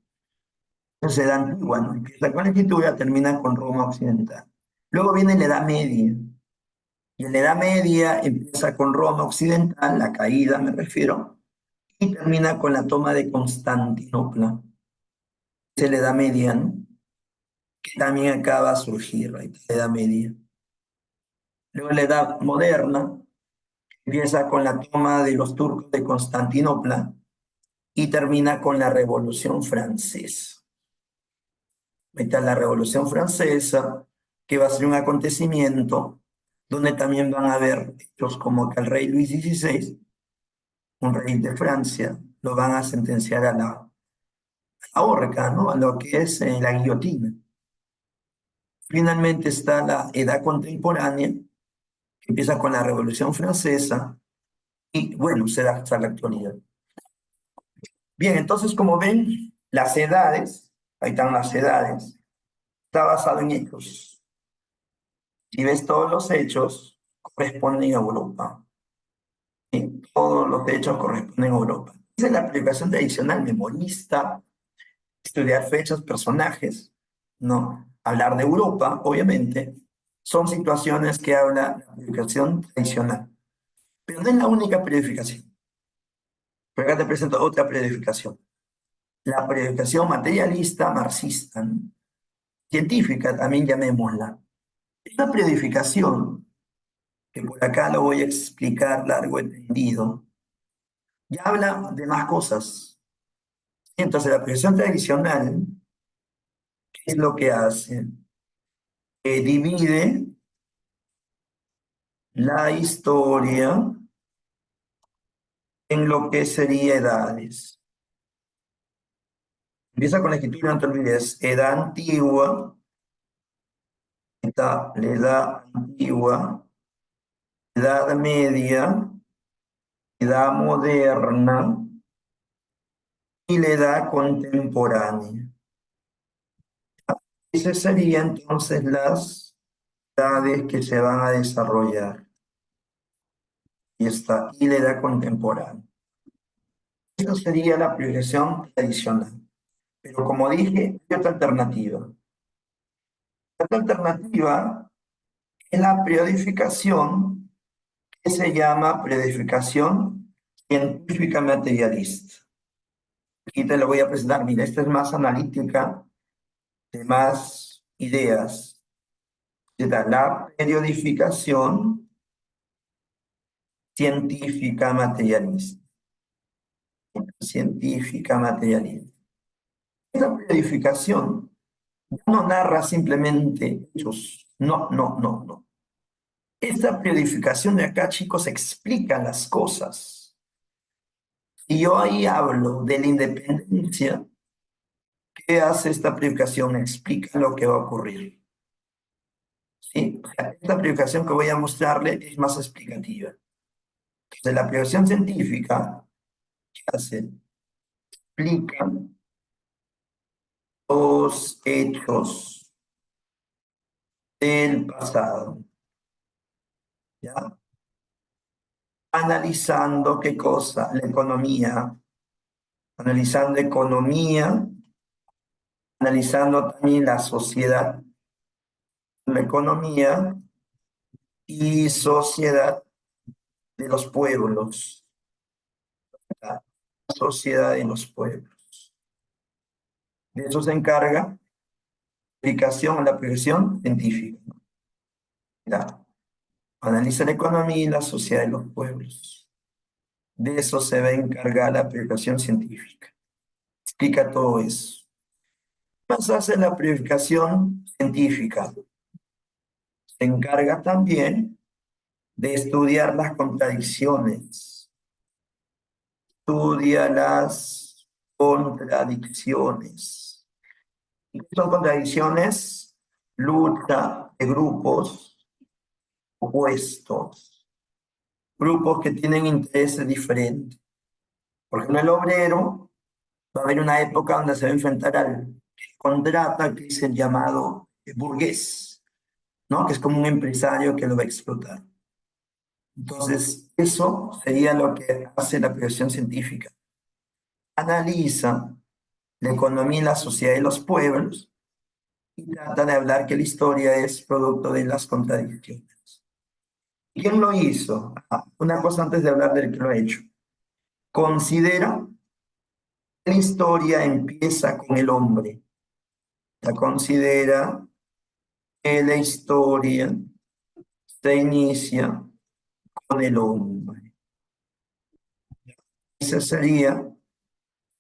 Entonces, edad antigua, ¿no? Empieza con la escritura, termina con Roma occidental. Luego viene la Edad Media. Y en la Edad Media empieza con Roma occidental, la caída me refiero, y termina con la toma de Constantinopla. Es la Edad Media, ¿no? Que también acaba a surgir, la Edad Media. Luego la Edad Moderna empieza con la toma de los turcos de Constantinopla y termina con la Revolución Francesa. Ahí está la Revolución Francesa, que va a ser un acontecimiento donde también van a haber hechos como que el rey Luis XVI, un rey de Francia, lo van a sentenciar a la horca, ¿no? A lo que es la guillotina. Finalmente está la edad contemporánea, que empieza con la Revolución Francesa y, bueno, se da hasta la actualidad. Bien, entonces, como ven, las edades, ahí están las edades, está basado en hechos. Si ves todos los hechos, corresponden a Europa. ¿Sí? Todos los hechos corresponden a Europa. Esa es la aplicación tradicional, memorista, estudiar fechas, personajes, ¿no? Hablar de Europa, obviamente, son situaciones que habla la aplicación tradicional. Pero no es la única periodificación. Pero acá te presento otra periodificación. La periodificación materialista marxista, ¿no? Científica también llamémosla. Esta periodificación, que por acá lo voy a explicar largo y tendido, ya habla de más cosas. Entonces la periodificación tradicional, ¿qué es lo que hace? Divide la historia en lo que sería edades. Empieza con la escritura, no te olvides, edad antigua, está la edad antigua, edad media, edad moderna y la edad contemporánea. Esas serían entonces las edades que se van a desarrollar. Y está, y la edad contemporánea. Esa sería la priorización tradicional. Pero como dije, hay otra alternativa. Esta alternativa es la periodificación que se llama periodificación científica materialista. Aquí te lo voy a presentar. Mira, esta es más analítica, de más ideas. La periodificación científica materialista. Científica materialista. Esta periodificación no narra simplemente hechos. No, no, no, no. Esta periodificación de acá, chicos, explica las cosas. Y yo ahí hablo de la independencia. ¿Qué hace esta periodificación? Explica lo que va a ocurrir. ¿Sí? O sea, esta periodificación que voy a mostrarle es más explicativa. Entonces, la periodificación científica, ¿qué hace? Explica los hechos del pasado. ¿Ya? Analizando qué cosa, la economía, analizando economía, analizando también la sociedad, la economía y sociedad de los pueblos, la sociedad de los pueblos. De eso se encarga la aplicación científica. ¿Ya? Analiza la economía y la sociedad de los pueblos. De eso se va a encargar la aplicación científica. Explica todo eso. Más hace la aplicación científica. Se encarga también de estudiar las contradicciones. Estudia las contradicciones. ¿Y qué son contradicciones? Lucha de grupos opuestos. Grupos que tienen intereses diferentes. Por ejemplo, el obrero va a haber una época donde se va a enfrentar al contrata, que es el llamado burgués, ¿no? Que es como un empresario que lo va a explotar. Entonces, eso sería lo que hace la aplicación científica. Analiza la economía y la sociedad de los pueblos y trata de hablar que la historia es producto de las contradicciones. ¿Y quién lo hizo? Una cosa antes de hablar del que lo ha hecho. Considera que la historia empieza con el hombre. La considera que la historia se inicia con el hombre. Ese sería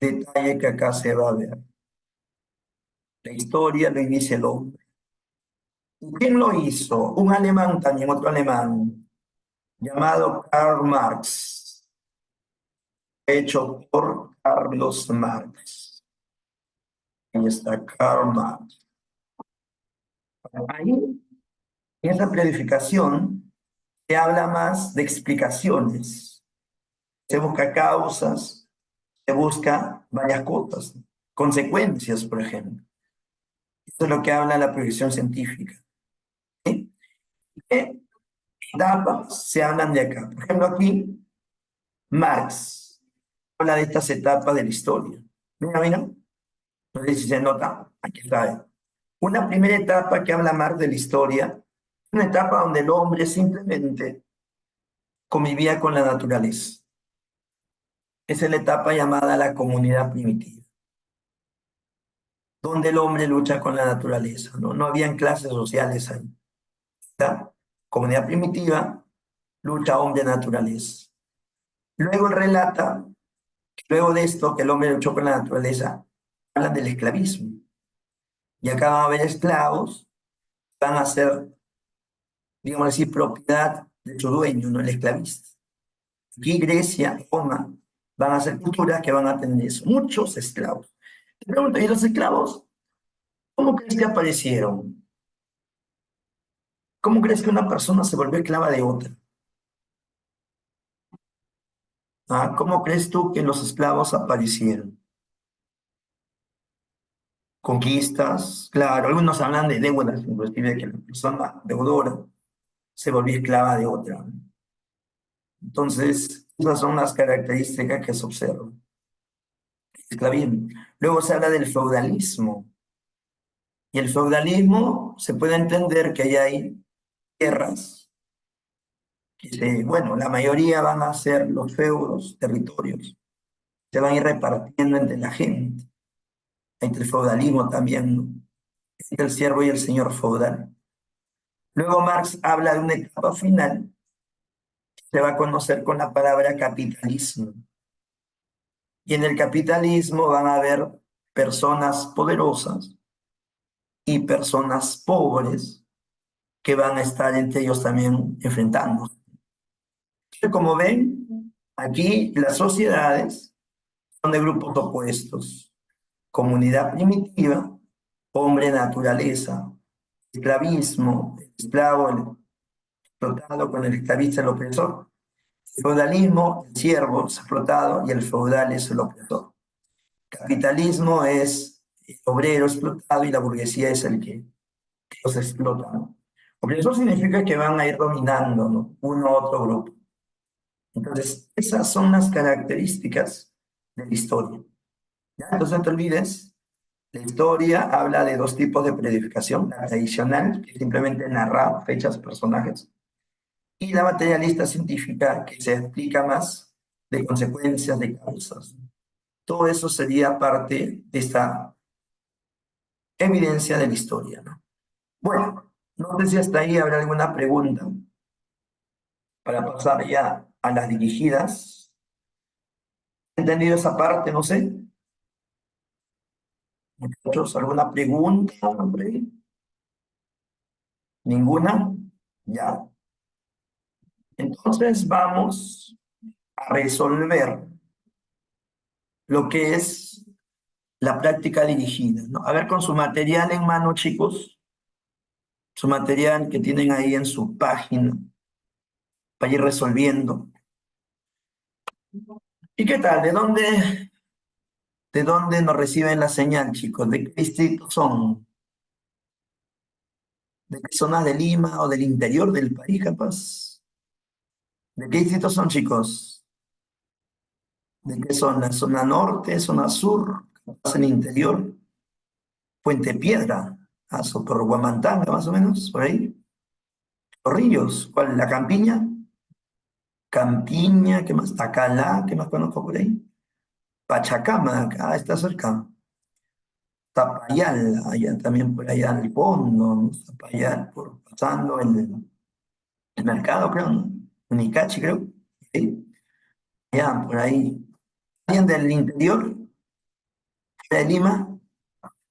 el detalle que acá se va a ver. La historia lo inicia el hombre. ¿Quién lo hizo? Un alemán también, otro alemán, llamado Karl Marx, hecho por Carlos Marx. Ahí está Karl Marx. Ahí, en esa planificación, se habla más de explicaciones. Se busca causas, se busca varias cosas, consecuencias, por ejemplo. Esto es lo que habla la proyección científica. ¿Sí? ¿Qué etapas se hablan de acá? Por ejemplo, aquí, Marx habla de estas etapas de la historia. Mira, mira. No sé si se nota. Aquí está. Una primera etapa que habla Marx de la historia, una etapa donde el hombre simplemente convivía con la naturaleza. Esa es la etapa llamada la comunidad primitiva, donde el hombre lucha con la naturaleza, ¿no? No habían clases sociales ahí. ¿Está? Comunidad primitiva, lucha hombre-naturaleza. Luego él relata, luego de esto, que el hombre luchó con la naturaleza, hablan del esclavismo. Y acá va a haber esclavos, van a ser, digamos así, propiedad de su dueño, no el esclavista. Aquí Grecia, Roma, van a ser culturas que van a tener eso. Muchos esclavos. Te pregunto, ¿y los esclavos? ¿Cómo crees que aparecieron? ¿Cómo crees que una persona se volvió esclava de otra? ¿Cómo crees tú que los esclavos aparecieron? Conquistas, claro, algunos hablan de deudas, inclusive que la persona deudora se volvió esclava de otra. Entonces, esas son las características que se observan. Esclavismo. Luego se habla del feudalismo. Y el feudalismo se puede entender que ahí hay tierras Bueno, la mayoría van a ser los feudos, territorios, se van a ir repartiendo entre la gente, entre el feudalismo también, ¿no? Entre el siervo y el señor feudal. Luego Marx habla de una etapa final que se va a conocer con la palabra capitalismo. Y en el capitalismo van a haber personas poderosas y personas pobres que van a estar entre ellos también enfrentándose. Como ven, aquí las sociedades son de grupos opuestos. Comunidad primitiva, hombre-naturaleza, esclavismo, el esclavo, el explotado con el esclavista, el opresor. Feudalismo, el siervo es explotado y el feudal es el opresor. Capitalismo es el obrero explotado y la burguesía es el que los explota, ¿no? Porque eso significa que van a ir dominando, ¿no? Uno u otro grupo. Entonces, esas son las características de la historia. ¿Ya? Entonces, no te olvides, la historia habla de dos tipos de planificación: la tradicional, que simplemente narra fechas, personajes, y la materialista científica, que se explica más de consecuencias, de causas. Todo eso sería parte de esta evidencia de la historia, ¿no? Bueno, no sé si hasta ahí habrá alguna pregunta para pasar ya a las dirigidas. ¿Entendido esa parte? No sé. Muchachos, ¿alguna pregunta por ahí? ¿Ninguna? Ya. Entonces vamos a resolver lo que es la práctica dirigida, ¿no? A ver, con su material en mano, chicos, su material que tienen ahí en su página, para ir resolviendo. ¿Y qué tal? ¿De dónde nos reciben la señal, chicos? ¿De qué distritos son? ¿De qué zonas de Lima o del interior del país, capaz? ¿De qué distritos son, chicos? ¿De qué zona? ¿Zona norte, zona sur, capaz el interior? Puente Piedra, por Huamantanga, más o menos, por ahí. Chorrillos, ¿cuál? ¿La Campiña? Campiña, ¿qué más? Tacalá, ¿qué más conozco por ahí? Pachacama, acá está cerca. Zapayal, allá también por allá al fondo, ¿no? Zapayal, pasando el mercado, creo, ¿no? Unicachi, creo. ¿Sí? Allá, por ahí. ¿Alguien del interior de Lima?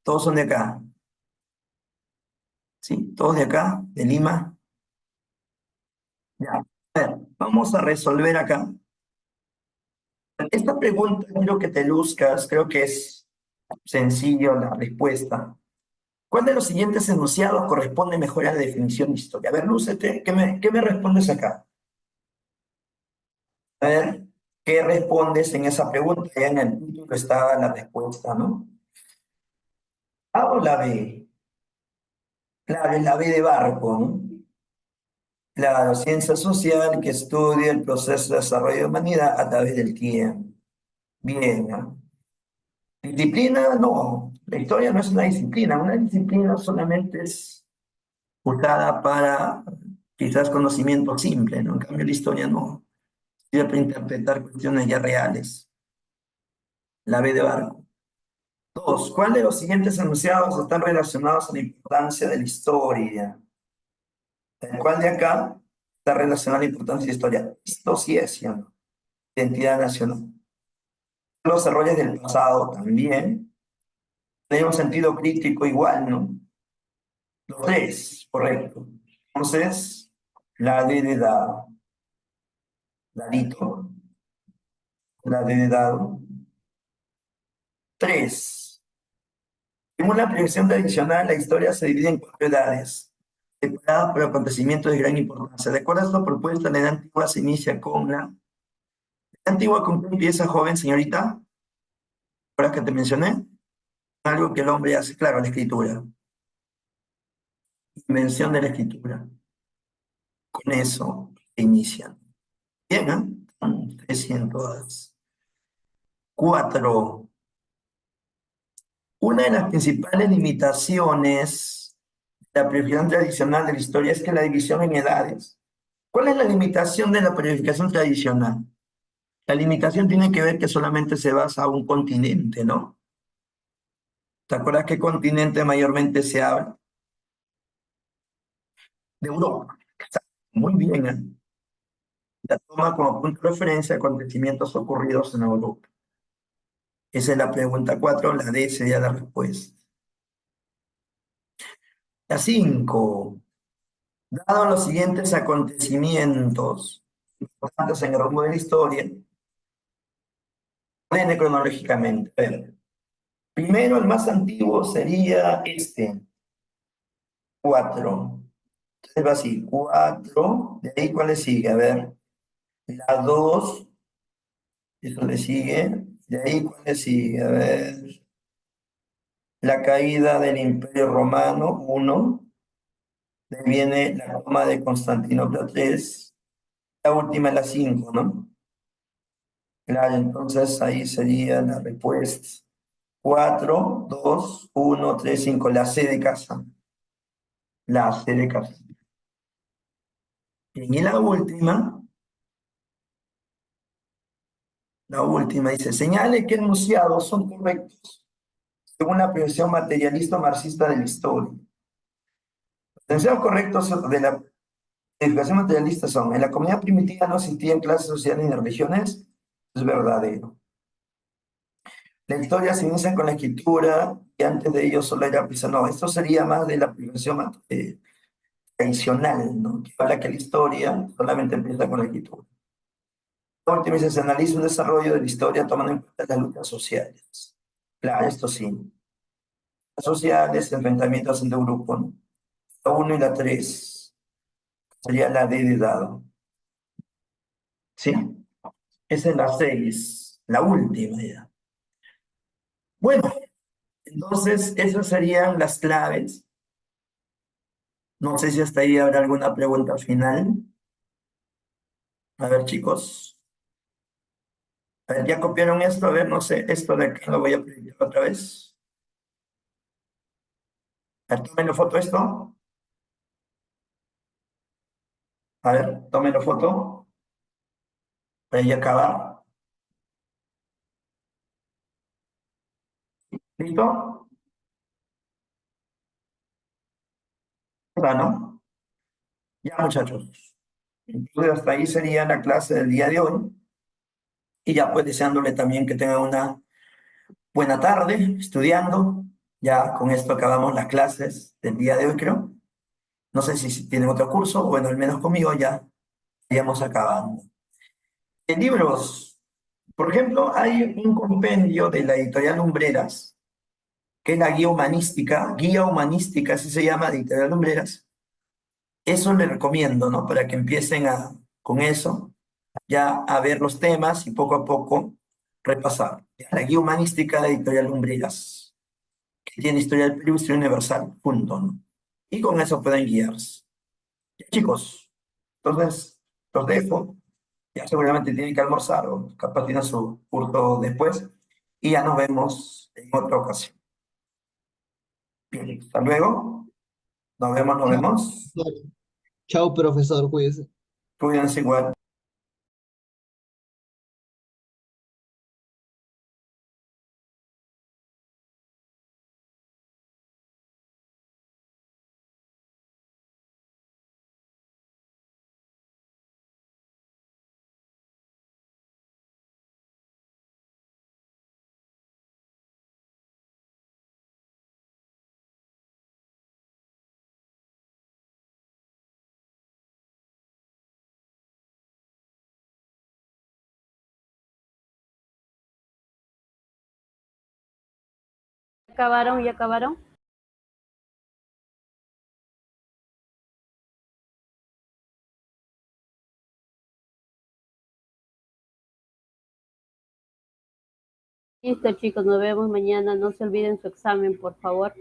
Todos son de acá. ¿Sí? Todos de acá, de Lima. Ya. A ver, vamos a resolver acá. Esta pregunta quiero que te luzcas, creo que es sencillo la respuesta. ¿Cuál de los siguientes enunciados corresponde mejor a la definición de historia? A ver, lúcete, ¿qué me respondes acá? A ver, ¿qué respondes en esa pregunta? Ya en el título estaba la respuesta, ¿no? ¿A o la B? Claro, es la B de barco, ¿no? Claro, ciencia social que estudia el proceso de desarrollo de humanidad a través del tiempo. Bien, ¿no? Disciplina, no. La historia no es una disciplina solamente es usada para quizás conocimiento simple, ¿no? En cambio, la historia no. Sirve para interpretar cuestiones ya reales. La B de barco. Dos, ¿cuál de los siguientes enunciados están relacionados a la importancia de la historia? ¿Cuál de acá está relacionado a la importancia de la historia? Esto sí es, ¿sí o no? Identidad nacional. Los errores del pasado también. Tenemos sentido crítico igual, ¿no? Los tres, correcto. Entonces, la D de dado. Dadito. La D de dado. Tres. Según la proyección tradicional, la historia se divide en cuatro edades, separadas por acontecimientos de gran importancia. De acuerdo a esta propuesta, la edad antigua se inicia con la... ¿La antigua con qué empieza, joven señorita? Ahora que te mencioné, algo que el hombre hace, claro, la escritura. Invención de la escritura. Con eso se inician. Bien, ¿eh? 300. Cuatro. Una de las principales limitaciones de la previsión tradicional de la historia es que la división en edades ¿Cuál es la limitación de la periodificación tradicional? La limitación tiene que ver que solamente se basa a un continente, ¿no? ¿Te acuerdas qué continente mayormente se habla? De Europa. Muy bien, ¿eh? La toma como punto de referencia acontecimientos ocurridos en Europa. Esa es la pregunta 4, la D sería la respuesta. La 5. Dado los siguientes acontecimientos importantes en el rumbo de la historia, ordene cronológicamente. A ver, primero, el más antiguo sería este, 4. Entonces va así, 4. De ahí, ¿cuál le sigue? A ver, la 2, eso le sigue. De ahí, ¿cuál le sigue? A ver, la caída del Imperio Romano, 1. De ahí viene la toma de Constantinopla, 3. La última es la 5, ¿no? Claro, entonces ahí sería la respuesta. 4, 2, 1, 3, 5. La C de casa. La C de casa. Bien, y la última dice, señale que enunciados son correctos según la proyección materialista marxista de la historia. Los enunciados correctos de la edificación materialista son, en la comunidad primitiva no existían clases sociales ni religiones, es verdadero. La historia se inicia con la escritura y antes de ello solo era prisa. No, esto sería más de la aplicación tradicional, ¿no? Que habla que la historia solamente empieza con la escritura. La última dice, se analiza un desarrollo de la historia tomando en cuenta las luchas sociales. Claro, esto sí. Las sociales, enfrentamientos entre grupos, ¿no? La 1 y la 3 sería la D de dado. ¿Sí? Esa es la 6, la última ya. Bueno, entonces esas serían las claves. No sé si hasta ahí habrá alguna pregunta final. A ver, chicos. A ver, ¿ya copiaron esto? A ver, no sé, esto de acá lo voy a proyectar otra vez. A ver, tómenlo foto esto. A ver, tómenlo foto. Para ya acabar. ¿Listo? ¿Verdad, no? Ya, muchachos. Entonces, hasta ahí sería la clase del día de hoy. Y ya pues deseándole también que tengan una buena tarde estudiando. Ya con esto acabamos las clases del día de hoy, creo. No sé si tienen otro curso, bueno, al menos conmigo ya iríamos acabando. En libros, por ejemplo, hay un compendio de la editorial Lumbreras, que es la guía humanística, así se llama, de editorial Lumbreras. Eso les recomiendo, ¿no? Para que empiecen con eso, ya a ver los temas y poco a poco repasar. La guía humanística de editorial Lumbreras, que tiene historia del Perú, historia universal, punto, ¿no? Y con eso pueden guiarse. Ya, chicos, entonces los dejo. Ya seguramente tienen que almorzar o capaz tienen su curso después. Y ya nos vemos en otra ocasión. Bien, hasta luego. Nos vemos, nos Chao, vemos. profesor. Chao, profesor, cuídese. Cuídense igual. ¿Acabaron? ¿Ya acabaron? Listo, chicos, nos vemos mañana. No se olviden su examen, por favor.